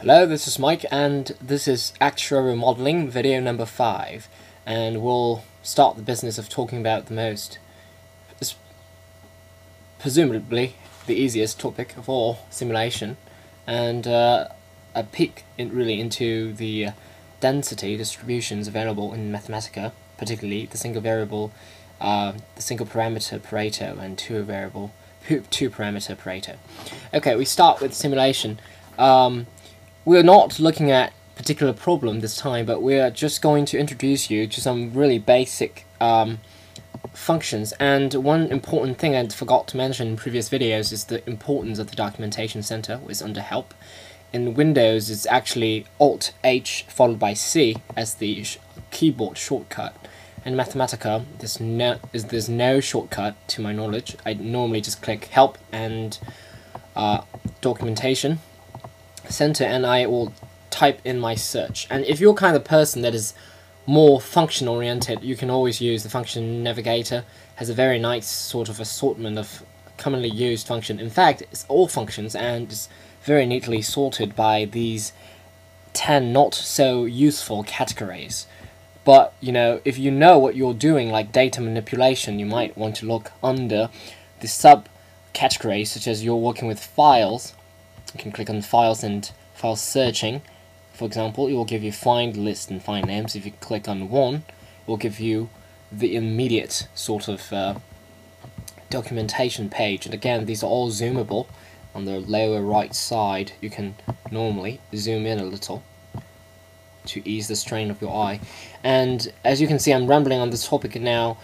Hello, this is Mike, and this is Actuarial Modeling, video number 5, and we'll start the business of talking about the most, presumably, the easiest topic of all, simulation, and a peek into the density distributions available in Mathematica, particularly the single variable, the single parameter Pareto, and two parameter Pareto. Okay, we start with simulation. We're not looking at a particular problem this time, but we're just going to introduce you to some really basic functions. And one important thing I forgot to mention in previous videos is the importance of the documentation center, which is under help. In Windows, it's actually Alt-H followed by C as the keyboard shortcut. In Mathematica, there's no shortcut to my knowledge. I normally just click Help and Documentation Center, and I will type in my search. And if you're kind of person that is more function oriented, you can always use the function navigator. It has a very nice sort of assortment of commonly used function. In fact, it's all functions and it's very neatly sorted by these 10 not so useful categories. But you know, if you know what you're doing, like data manipulation, you might want to look under the sub categories, such as you're working with files. You can click on files and file searching. For example, it will give you find list and find names. If you click on one, it will give you the immediate sort of documentation page. And again, these are all zoomable. On the lower right side, you can normally zoom in a little to ease the strain of your eye. And as you can see, I'm rambling on this topic now.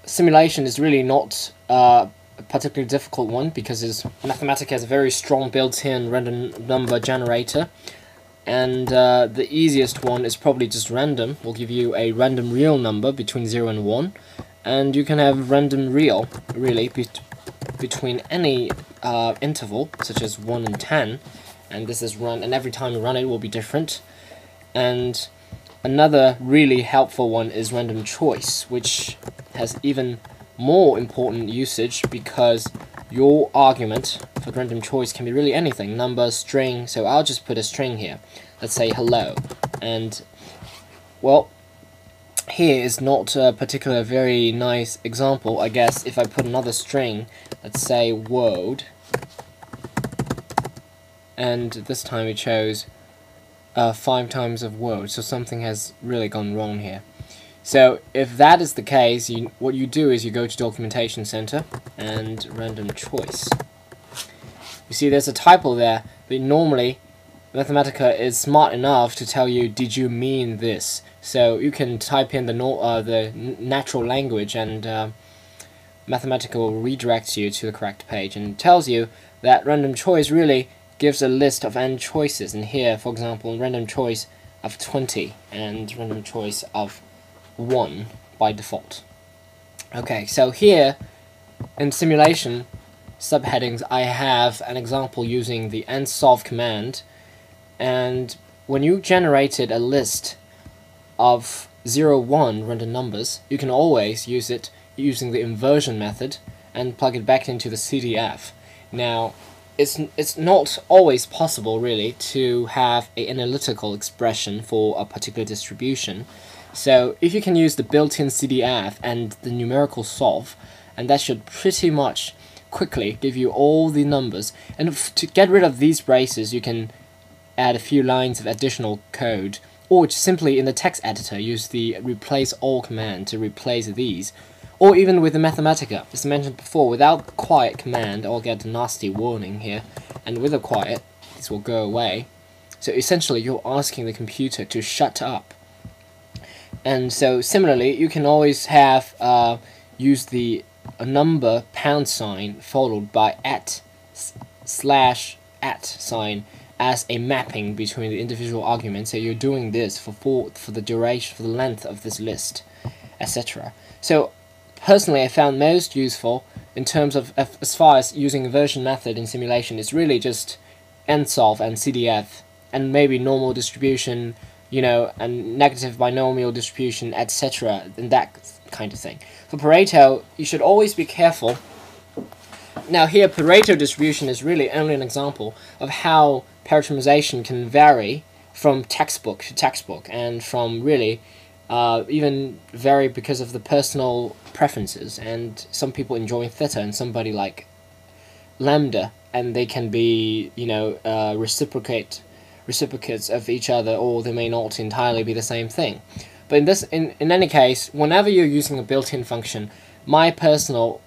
Simulation is really not a particularly difficult one, because Mathematica has a very strong built-in random number generator, and the easiest one is probably just random. We'll give you a random real number between 0 and 1, and you can have random real really between any interval, such as 1 and 10, and this is run, and every time you run it will be different. And another really helpful one is random choice, which has even more important usage, because your argument for random choice can be really anything, number, string. So I'll just put a string here, let's say hello, and well, here is not a particular very nice example. I guess if I put another string, let's say world, and this time we chose 5 times of world, so something has really gone wrong here. So if that is the case, what you do is you go to Documentation Center and Random Choice. You see there's a typo there, but normally Mathematica is smart enough to tell you, did you mean this? So you can type in the natural language, and Mathematica will redirect you to the correct page, and tells you that random choice really gives a list of n choices. And here, for example, random choice of 20 and random choice of 1 by default. Okay, so here in simulation subheadings, I have an example using the nsolve command, and when you generated a list of 0, 1 random numbers, you can always use it using the inversion method and plug it back into the CDF. Now, it's not always possible really to have an analytical expression for a particular distribution. So if you can use the built-in CDF and the numerical solve, and that should pretty much quickly give you all the numbers. And to get rid of these braces, you can add a few lines of additional code, or simply in the text editor use the replace all command to replace these. Or even with the Mathematica, as mentioned before, without the quiet command, I'll get a nasty warning here, and with a quiet, this will go away. So essentially, you're asking the computer to shut up. And so similarly, you can always have use the number # followed by /@ sign as a mapping between the individual arguments. So you're doing this for the duration, for the length of this list, etc. So personally, I found most useful in terms of as far as using inversion method in simulation is really just nsolve and CDF, and maybe normal distribution, you know, and negative binomial distribution, etc., and that kind of thing. For Pareto, you should always be careful. Now here, Pareto distribution is really only an example of how parameterization can vary from textbook to textbook, and from really even vary because of the personal preferences. And some people enjoy theta and somebody like lambda, and they can be, you know, reciprocates of each other, or they may not entirely be the same thing. But in any case, whenever you're using a built-in function, my personal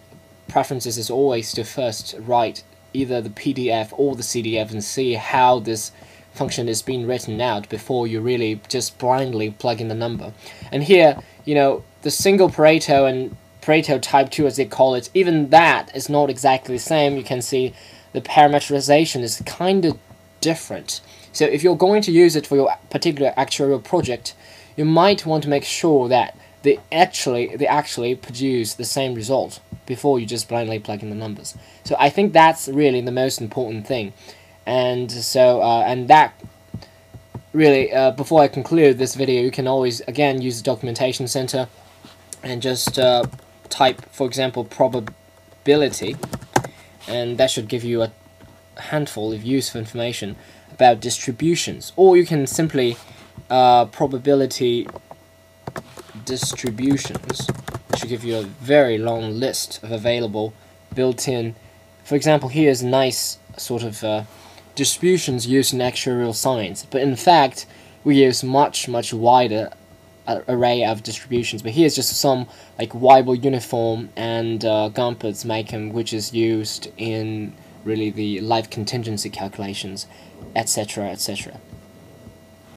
preferences is always to first write either the PDF or the CDF and see how this function is being written out before you really just blindly plug in the number. And here, you know, the single Pareto and Pareto type 2, as they call it, even that is not exactly the same. You can see the parameterization is kind of different. So if you're going to use it for your particular actuarial project, you might want to make sure that they actually produce the same result before you just blindly plug in the numbers. So I think that's really the most important thing. And so and that really, before I conclude this video, you can always again use the documentation center and just type, for example, probability, and that should give you a handful of useful information about distributions. Or you can simply probability distributions, which should give you a very long list of available built-in. For example, here's a nice sort of distributions used in actuarial science, but in fact we use much wider array of distributions. But here's just some like Weibull uniform and Gompertz Macam, which is used in really the life contingency calculations, etc., etc.